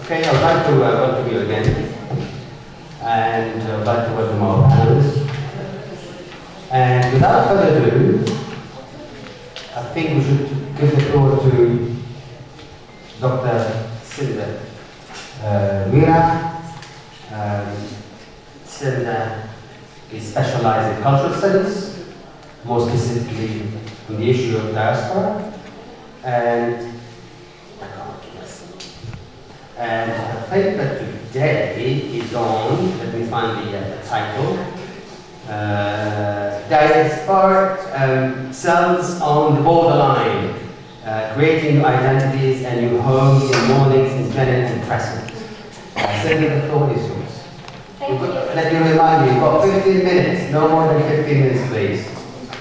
Okay, I would like to welcome you again, and I would like to welcome our panelists. And without further ado, I think we should give the floor to Dr. Sinda nouira. Sinda is specialized in cultural studies, more specifically on the issue of diaspora, and her paper today is on, let me find the title, Diaspora Cells on the Borderline, Creating New Identities and New Homes in Mornings in Benin and Present. Cindy, the floor is yours. Thank you. Let me remind you, you've got 15 minutes, no more than 15 minutes, please.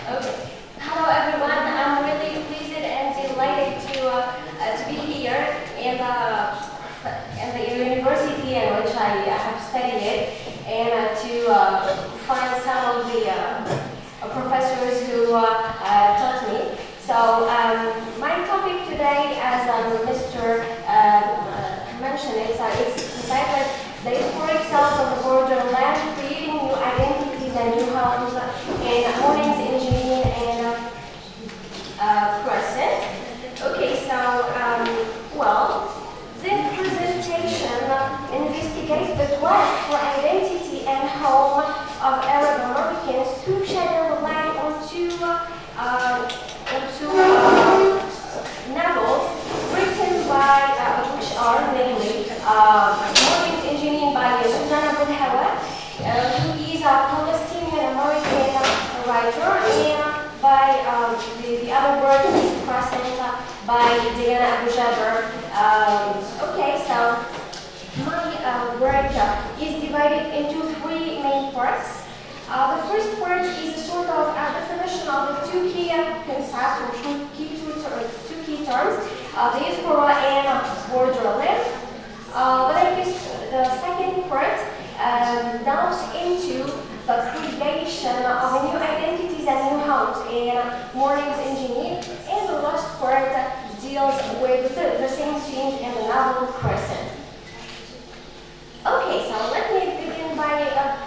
Okay. Hello, everyone. I'm really pleased and delighted to be here in the university in which I have studied, and to find some of the professors who taught me. So my topic today, as Mr. mentioned, it's entitled Diasporic Cells of the Borderland, Creating New Identities and New Homes in Mornings in Jenin and Crescent. Okay, so, well, the presentation investigates the quest for identity and home of Arab Americans through shedding light onto novels written by, which are namely Mornings in Jenin by Susanna Budhawa, who is a Palestinian American writer, and by the other work is Crescent by Diana Abu Jaber. Okay, so my work is divided into three main parts. The first part is a sort of a definition of the two key concepts, or two key terms, diaspora and borderland. The second part delves into the creation of new identities and new homes in Mornings in Jenin, and the last part deals with the same theme in the novel Crescent. Okay, so let me begin by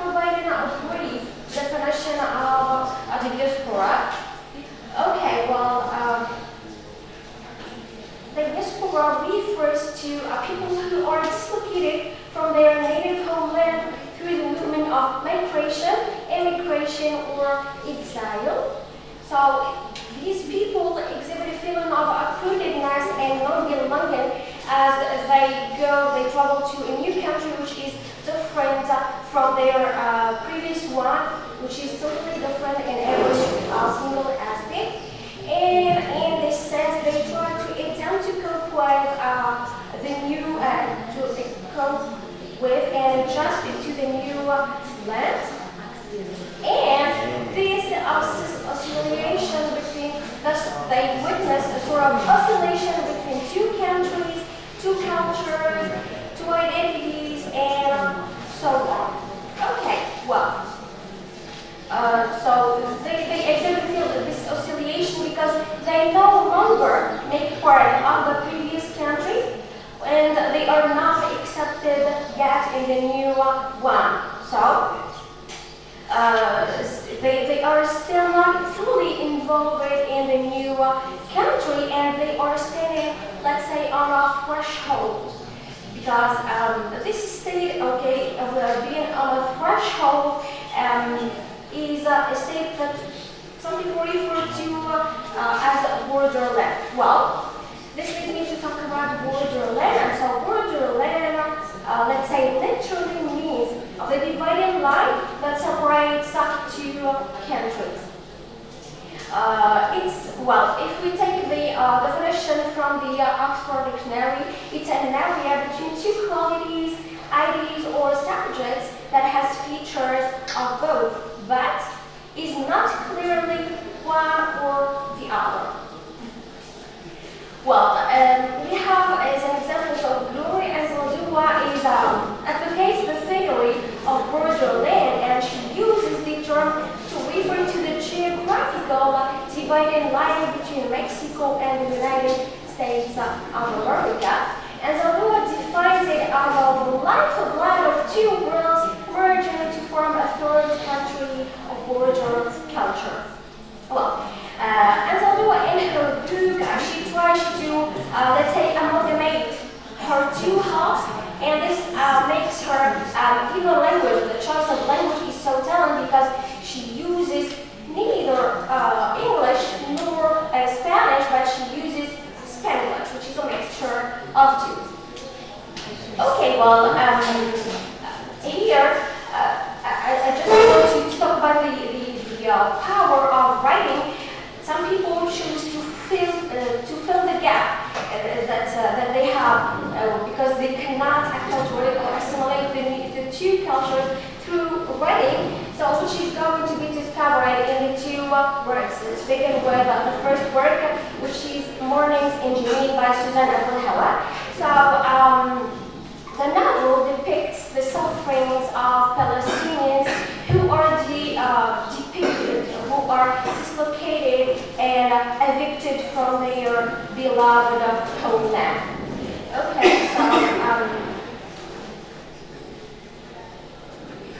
providing a brief definition of the diaspora. Okay, well, the diaspora refers to people who are dislocated from their native homeland through the movement of migration, immigration, or exile. So these people exhibit a feeling of uprootedness and non-belonging as they travel to a new country which is different from their previous one, which is totally different in every single aspect. And in this sense, they try to attempt to cope with the new, to cope with and adjust to the new land. And this oscillation between, thus they witness a sort of oscillation between two countries, two cultures, two identities, and so on. Okay, well, so they exhibit this oscillation because they no longer make part of the previous country, and they are not accepted yet in the new one. So they are still not fully involved in the new country, and they are standing, let's say, on a threshold. Because this state, okay, of being on a threshold is a state that some people refer to as a borderland. Well, this leads me to talk about borderland. And so borderland, let's say, literally means the dividing line that separates two countries. Well, if we take the definition from the Oxford Dictionary, it's an area between two qualities, ideas, or subjects that has features of both, but is not clearly one or the other. Well, we have as an example, so Gloria Anzaldúa is advocates the theory of borderland, and she uses the term to refer to the geographical dividing line between Mexico and the United States of America. And the law defines it as a lifeblood of two worlds merging to form a third country of border culture. Well, and the law in her book, she tries to, let's say, amalgamate her two halves, and this makes her even language, the choice of language is so telling because she uses neither English nor Spanish, but she uses Spanish, which is a mixture of two. Okay, well, here I just want to talk about the power of writing. Some people choose to fill the gap that they have because they cannot acculturate or assimilate the two cultures through writing. So which is going to be discovered in the two works. Let's begin with the first work, which is Mornings in Geneva by Susan Abdul-Hawa. So the novel depicts the sufferings of Palestinians who are depicted, who are dislocated and evicted from their beloved homeland. Okay, so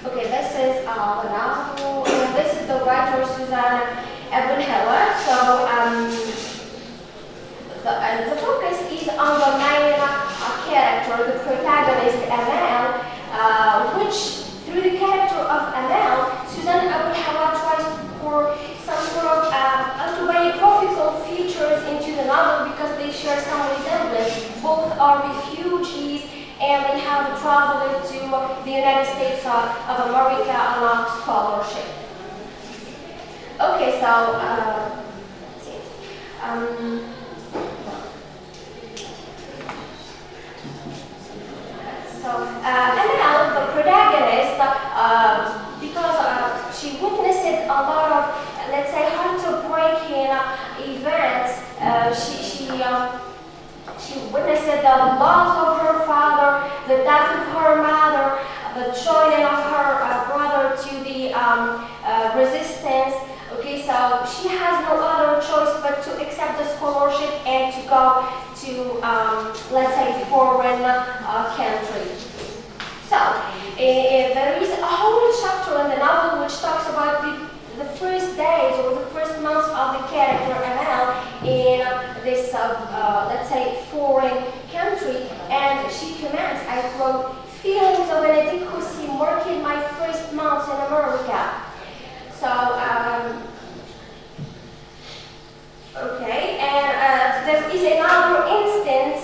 okay, this is the novel, and this is the writer Susan Abdul-Hawa. So the focus is on the main character, the protagonist Amal, which through the character of Amal, Susan Abdul-Hawa tries to pour some sort of autobiographical features into the novel because they share some resemblance. Both are refugees and they have traveled to the United States of America on a scholarship. Okay, so Annelle, the protagonist, because she witnessed a lot of, let's say, heartbreaking events. She witnessed the loss of her father, the death of her mother, the joining of her brother to the resistance. Okay, so she has no other choice but to accept the scholarship and to go to, let's say, foreign country. So, there is a whole chapter in the novel which talks about the first days or the first months of the character Amal in this, let's say, foreign country, and she comments, I quote, "Feelings of inadequacy marking my first months in America." So, okay, and there is another instance,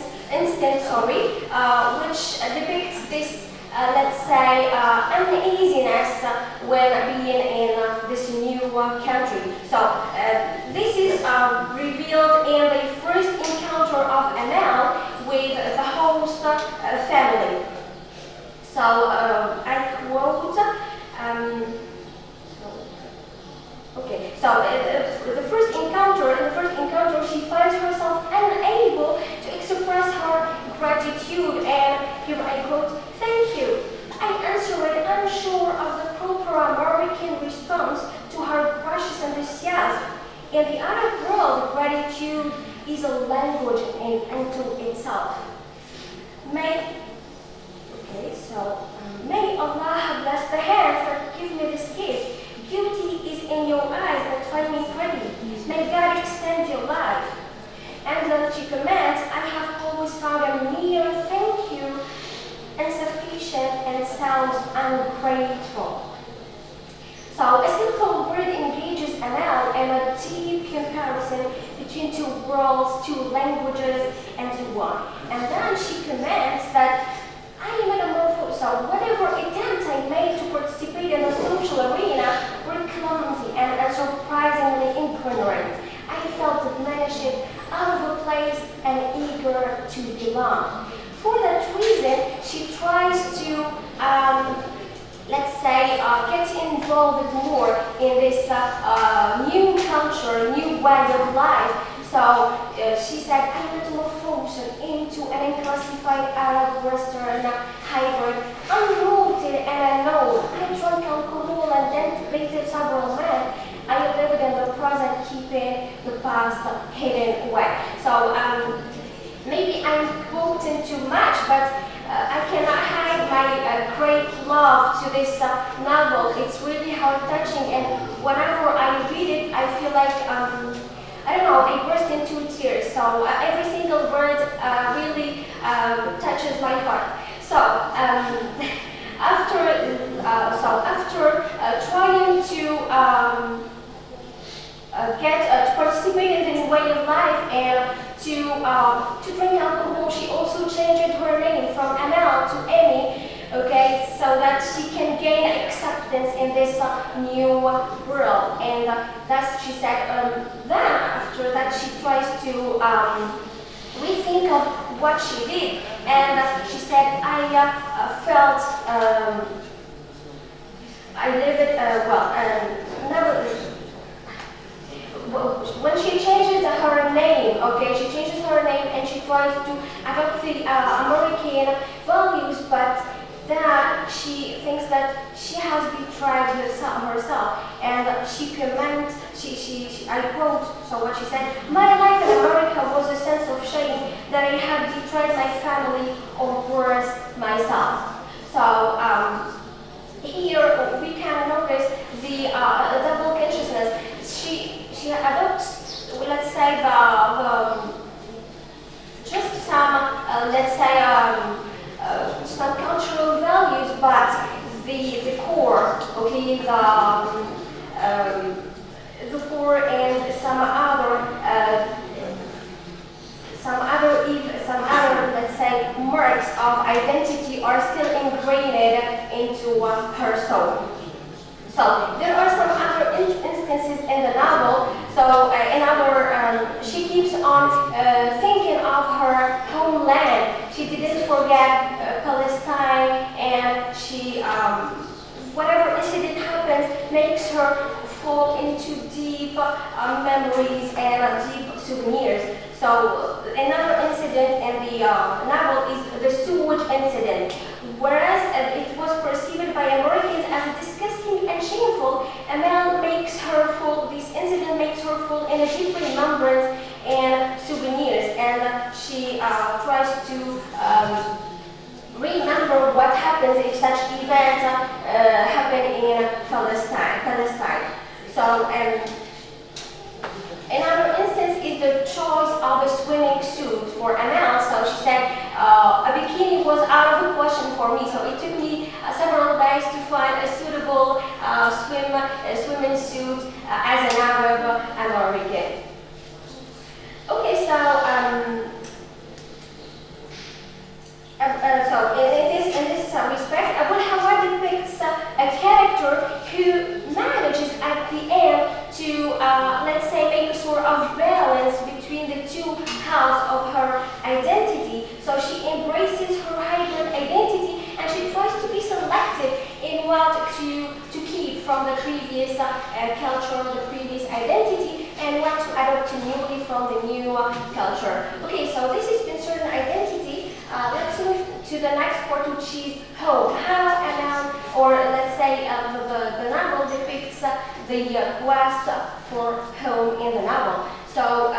which depicts this, let's say, uneasiness when being in this new country. So, this is revealed in the first encounter of Amal with the host family. So, I quote, okay, so in the first encounter, she finds herself unable to express her gratitude, and here I quote, "Thank you." I answered, unsure of the proper American response to her precious enthusiasm. In the other world, gratitude is a language unto itself. May Allah bless the hands that give me this gift. Beauty is in your eyes that find me pretty. May God extend your life. And then she comments, I have always found a mere thank you insufficient and sounds ungrateful. So a simple word engages Amal in a deep comparison between two worlds, two languages, and so on. And then she comments that I am metamorphosed, so whatever attempts I made to participate in the social arena were clumsy and surprisingly ignorant. I felt diminished, out of place, and eager to belong. For that reason, she tries to, let's say, get involved more in this new culture, new way of life. So she said, I metamorphosed into an unclassified Arab Western hybrid, unrooted and unknown. I drank alcohol and then dated several men. I lived in the present, keeping the past hidden away. So maybe I'm quoting too much, but I cannot hide my great love to this novel. It's really heart touching, and whenever I read it, I feel like I don't know, I burst into tears. So every single word really touches my heart. So after trying to to participate in the new way of life and to drink alcohol, she also changed her name from Amal to Amy, okay, so that she can gain acceptance in this new world. And thus she said, then after that she tries to rethink of what she did, and she said, I felt I lived never. When she changes her name, okay, she changes her name and she tries to adopt the American values, but then she thinks that she has betrayed herself, and she comments, I quote, so what she said, my life in America was a sense of shame that I had betrayed my family or worse, myself. So here we can notice the double consciousness. She adopts, let's say, just some, let's say, some cultural values, but the core, okay, the core and some other, let's say, marks of identity are still ingrained into her soul. So there are some other instances in the novel. So she keeps on thinking of her homeland. She didn't forget Palestine, and she, whatever incident happens, makes her fall into deep memories and deep souvenirs. So another incident in the novel is the sewage incident. Whereas it was perceived by Americans as disgusting and shameful, Amel makes her fall, this incident makes her fall in a deep remembrance and souvenirs, and she tries to remember what happens if such events happen in Palestine. So another instance is the choice of a swimming suit for Amel. So she said, a bikini was out of the question for me, so it took me several days to find a suitable swimming suit as an Arab American. Okay, so in this respect, Abu Hawa depicts a character who manages at the end to, let's say, make a sort of balance between the two halves of her identity. So she embraces her hybrid identity, and she tries to be selective in what to keep from the previous culture, the previous identity, and what to adopt newly from the new culture. Okay, so this is concerning identity. Let's move to the next part, which is home. How or let's say the novel depicts the quest for home in the novel. So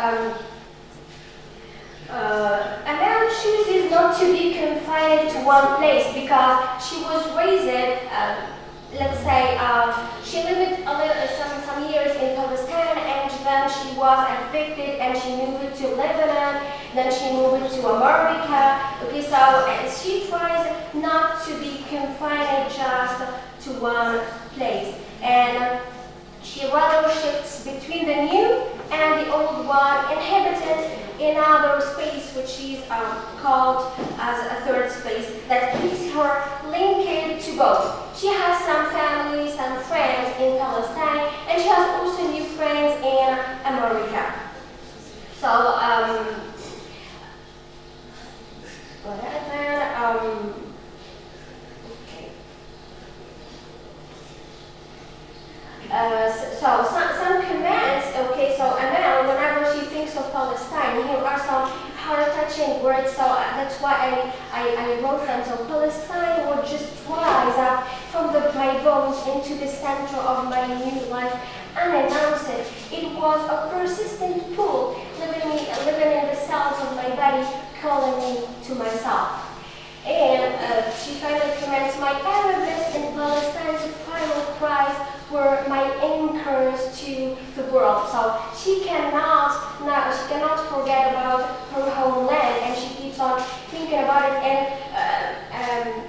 Amel chooses not to be confined to one place because she was raised, let's say, she lived some years in Palestine, and then she was evicted and she moved to Lebanon, then she moved to America. Okay, so she tries not to be confined just to one place, and she rather shifts between the new and the old one, inhabited another space, which is called as a third space, that keeps her linked to both. She has some family, some friends in Palestine, and she has also new friends in America. So, so some comments, okay, so Amel, whenever she thinks of Palestine, here are some heart-touching words, so that's why I wrote them. So Palestine would just rise up from my bones into the center of my new life unannounced. It was a persistent pull living in the cells of my body, she cannot forget about her homeland, and she keeps on thinking about it. And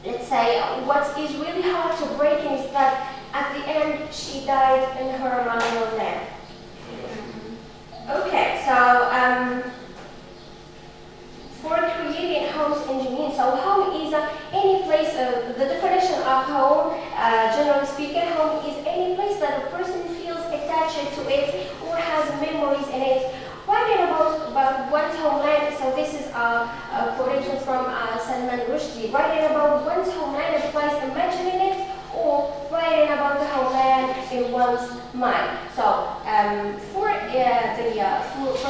let's say what is really hard to break is that at the end she died in her motherland. Okay, so for creating homes in Jenin, so home is any place, the definition of home, generally speaking, home is any place that a person feels attached to it or has memories in it. Writing about one's homeland, so this is a quotation from Salman Rushdie. Writing about one's homeland implies imagining it or writing about the homeland in one's mind. So for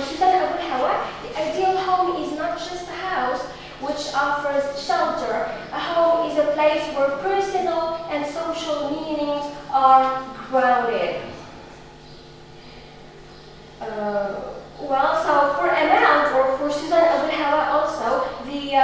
Susan Abu Hawa, the ideal home is not just a house which offers shelter. A home is a place where personal and social meanings are grounded. Well, so for Amal or for Susan Abu Hawa also, the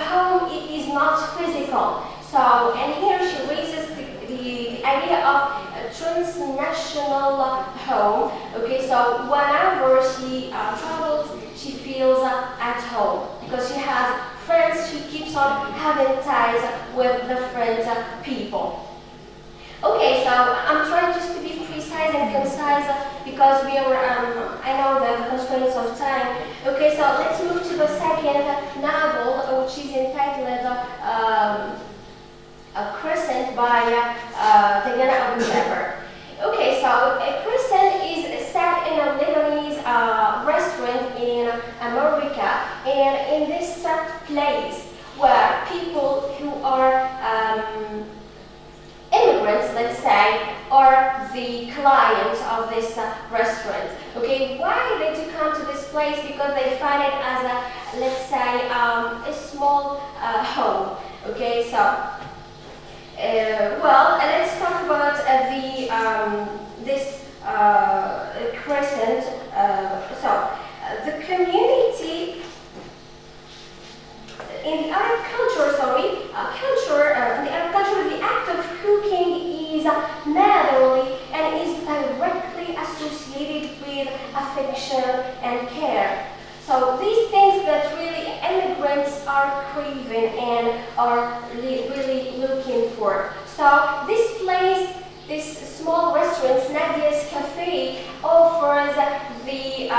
home is not physical. So, and here she raises the idea of a transnational home. Okay, so whenever she travels, she feels at home because she has friends. She keeps on having ties with different people. Okay, so I'm trying just to be precise and concise because we are, I know the constraints of time. Okay, so let's move to the second novel, which is entitled A Crescent by Diana Abu Jaber. Okay, so A Crescent is set in a Lebanese restaurant in America, and in this place where people who are immigrants, let's say, are the clients of this restaurant. Okay, why they do come to this place? Because they find it as a, let's say, a small home. Okay, so well, let's talk about this crescent. The community in the Arab culture, in the Arab culture, the act of cooking is motherly and is directly associated with affection and care. So these things that really immigrants are craving and are really looking for. So this place, this small restaurant, Nadia's Cafe, offers the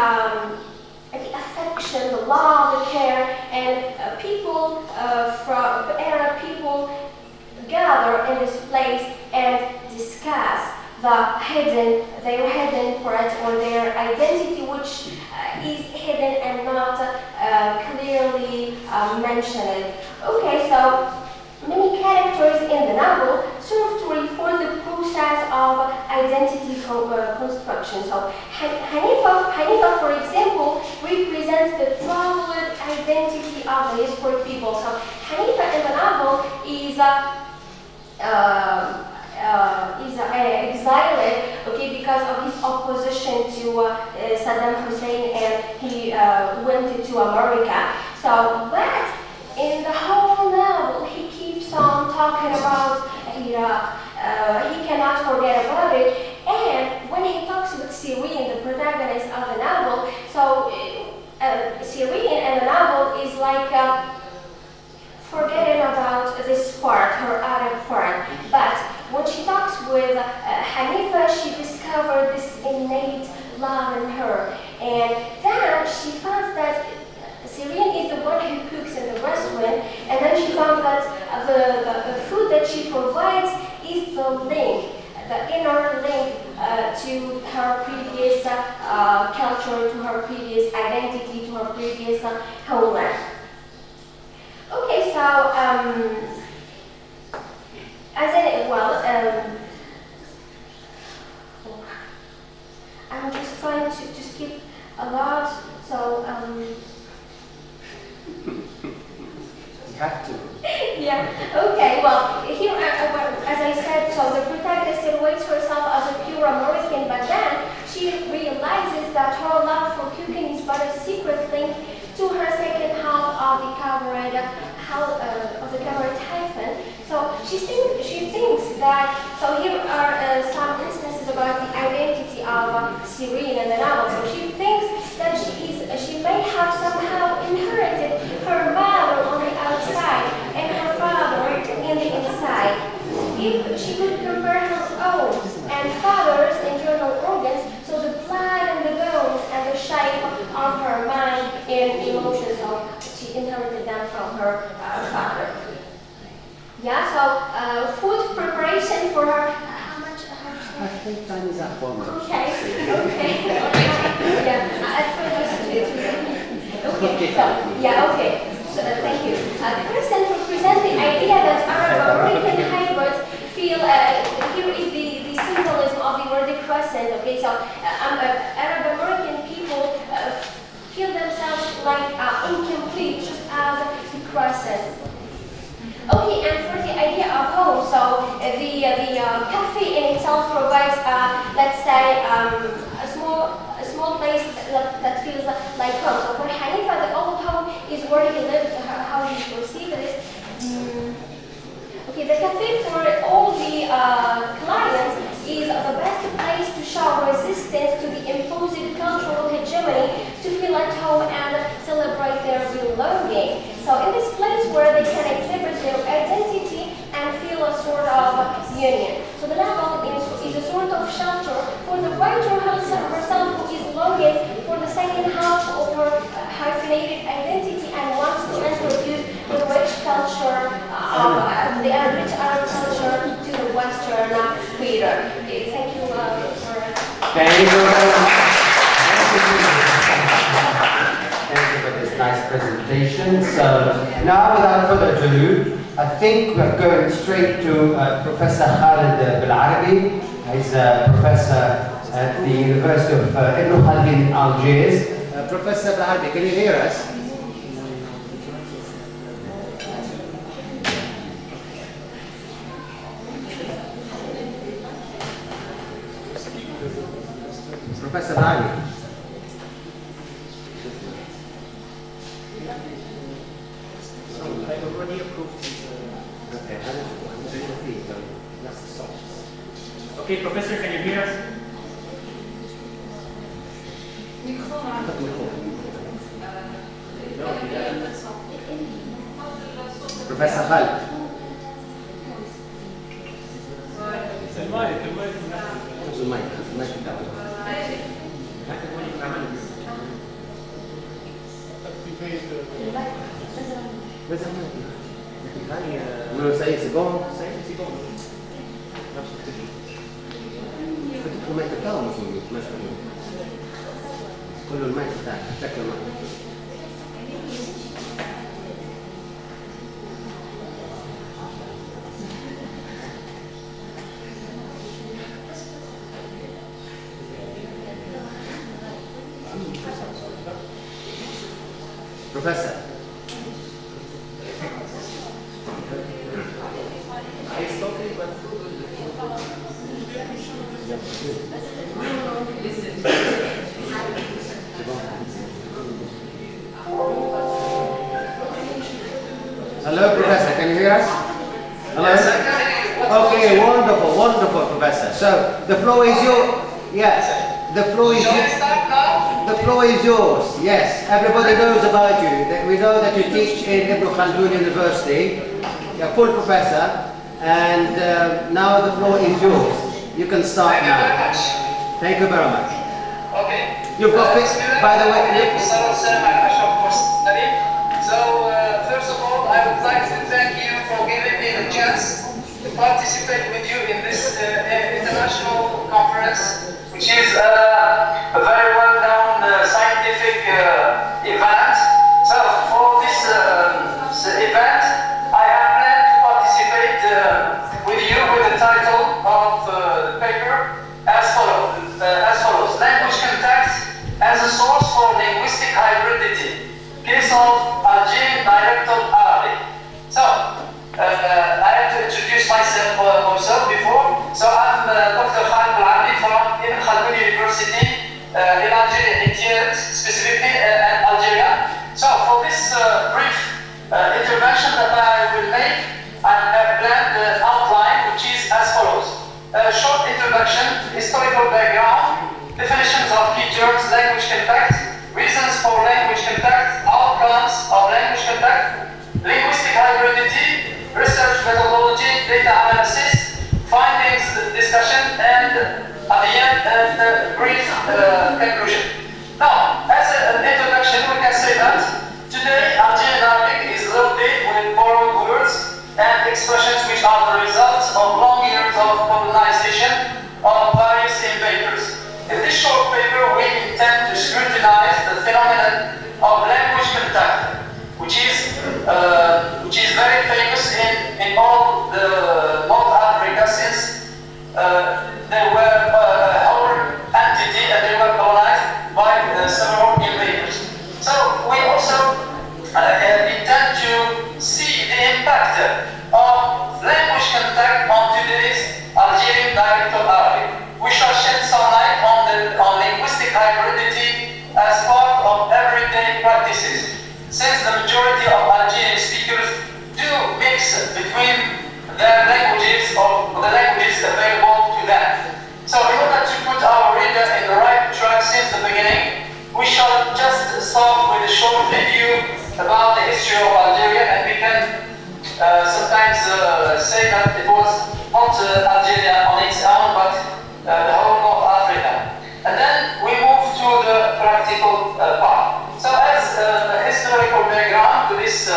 affection, the love, the care, and people from Arab people gather in this place and discuss their hidden part or their identity, which is hidden and not clearly mentioned. Okay, so many characters in the novel serve to reinforce the process of identity construction. So Hanifa, for example, represents the troubled identity of the Hispanic people. So Hanifa in the novel is exiled, okay, because of his opposition to Saddam Hussein, and he went to America. So, but in the whole novel, he keeps on talking about Iraq. He cannot forget about it. And when he talks with Syrian, the protagonist of the novel, so Syrian in the novel is like forgetting about this part, her other part. But when she talks with Hanifa, she discovered this innate love in her. And then she finds that Syrian is the one who cooks in the restaurant, and then she found that the food that she provides is the link, the inner link to her previous culture, to her previous identity, to her previous homeland. Okay, so I'm just trying to skip a lot, so You have to. yeah, okay, well, here, as I said, so the protagonist situates herself as a pure American, but then she realizes that her love for cooking is but a secret link to her second half of the covered hyphen. So she thinks that, so here are some instances about the identity of Syrian in the novel. So she she inherited them from her father. Yeah, so food preparation for her. How much? I think time is up for me. Okay, okay. Yeah, at first okay, so, yeah, okay. So, thank you. Kristen will present the idea that Arab American hybrids feel, here is the symbolism of the word crescent, okay, so Arab American people feel themselves like incomplete, just as the crescent. Okay, and for the idea of home, so the cafe in itself provides, let's say, a small place that feels like home. So for Hanifa, the old home is where he lived, how he perceived it. Okay, the cafe for all the clients is the best place to show resistance to the imposed cultural hegemony, to feel at home and celebrate their belonging. So in this place where they can exhibit their identity and feel a sort of union. So the level is a sort of shelter for the writer herself, who is longing for the second half of her hyphenated identity and wants to introduce the rich culture of the rich Arab culture to the Western reader. Okay, thank you for. Thank you very much. Thank you for this nice presentation. So now, without further ado, I think we're going straight to Professor Khaled belarbi. He's a professor at the University of Ibn Khaldun in Algiers. Professor belarbi, can you hear us? Professor belarbi. I've already approved his. Okay, I'm doing the thing, so that's the song. Okay, Professor, can you hear us? Professor Khaled. Non sai, c'est bon? C'est bon. Peut-être le mec calme, كله الماء بتاعك شكل الماء. Professor. Hello, Professor. Can you hear us? Hello. Okay, wonderful, wonderful, Professor. So the floor is yours. Yes, the floor is yours. The floor is yours. Yes, everybody knows about you. We know that you teach in Ibn Khaldun University. You're a full professor, and now the floor is yours. You can start now. Thank you very much. Thank you very much. Okay. You've got fixed, by the way. So, first of all, I would like to thank you for giving me the chance to participate with you in this international conference, which is a very well-known scientific event. So, for this event, I have planned to participate with you with the title of the paper as follows. Language contact as a source for linguistic hybridity. Case of Algerian dialectal Arabic. So, I have to introduce myself also before. So, I'm Dr. Khaled belarbi from Ibn Khaldun University in Algeria, specifically in Algeria. So, for this brief intervention that I will make, I have planned the outline, which is as follows. A short introduction, historical background, definitions of key terms, language contact, reasons for language contact, outcomes of language contact, linguistic hybridity, research methodology, data analysis, findings, discussion, and at the end, a brief conclusion. Now, as an introduction, we can say that today Algeria which is very famous in all the North Africa since they were our entity and they were colonized by several invaders. So we also intend to see the impact of language contact on today's Algerian dialect of Arabic. We shall shed some light on linguistic hybridity as part of everyday practices, since the majority of Algerian speakers do mix between their languages or the languages available to them. So in order to put our reader in the right track since the beginning, we shall just start with a short review about the history of Algeria, and we can sometimes say that it was not Algeria on its own, but the whole North Africa. And then we move to the practical part. So as a historical background to this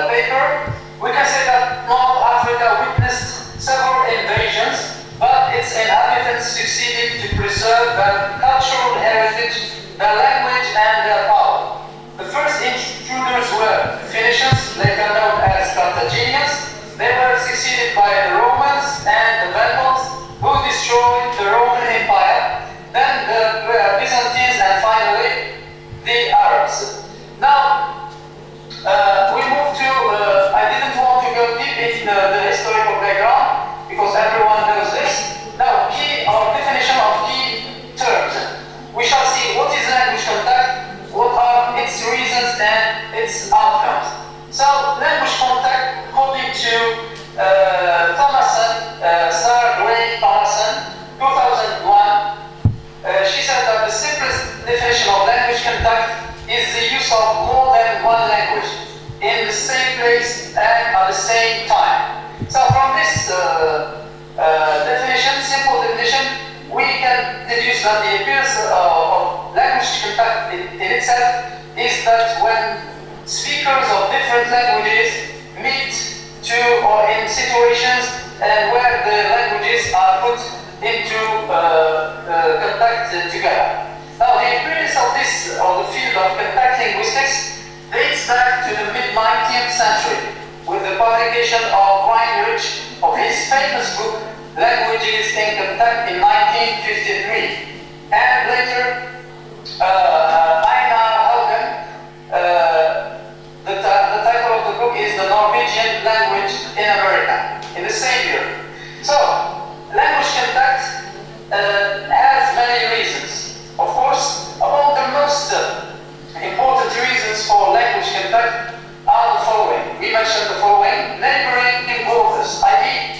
paper, we can say that North Africa witnessed several invasions, but its inhabitants succeeded to preserve their cultural heritage, their language, and their power. The first intruders were Phoenicians, later known as Carthaginians. They were succeeded by the Romans and the Vandals, who destroyed the Roman Empire, then the Byzantines, and finally the Arabs. Now, we move to, I didn't want to go deep into the historical background, because everyone knows this. Now, definition of key terms. We shall see what is language contact, what are its reasons and its outcomes. So, language contact, according to Thomason, Sarah Gray Thomason, 2001, she said that the simplest definition of language contact is the use of more than one language in the same place and at the same time. So from this definition, simple definition, we can deduce that the appearance of language contact in itself is that when speakers of different languages meet or in situations and where the languages are put into contact together. Now, the experience of this, or the field of contact linguistics, dates back to the mid-19th century, with the publication of Weinrich of his famous book, Languages in Contact, in 1953. And later, Einar Haugen, the title of the book is The Norwegian Language in America, in the same year. So, language contact has many reasons. Of course, among the most important reasons for language contact are the following. We mentioned the following: neighboring borders, i.e.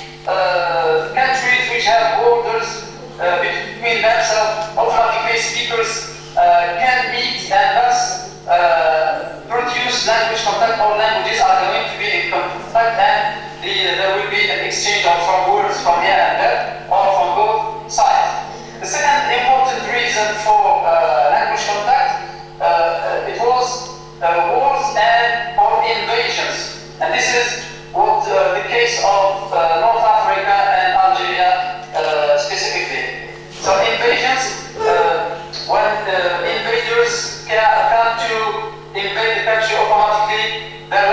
countries which have borders between themselves, automatically speakers can meet and thus produce language contact, or languages are going to be in contact, and there will be an exchange of some words from here and there, or from both sides. The second important reason for language contact, it was wars or invasions, and this is what the case of North Africa and Algeria specifically. So invasions, when invaders come to invade the country, automatically their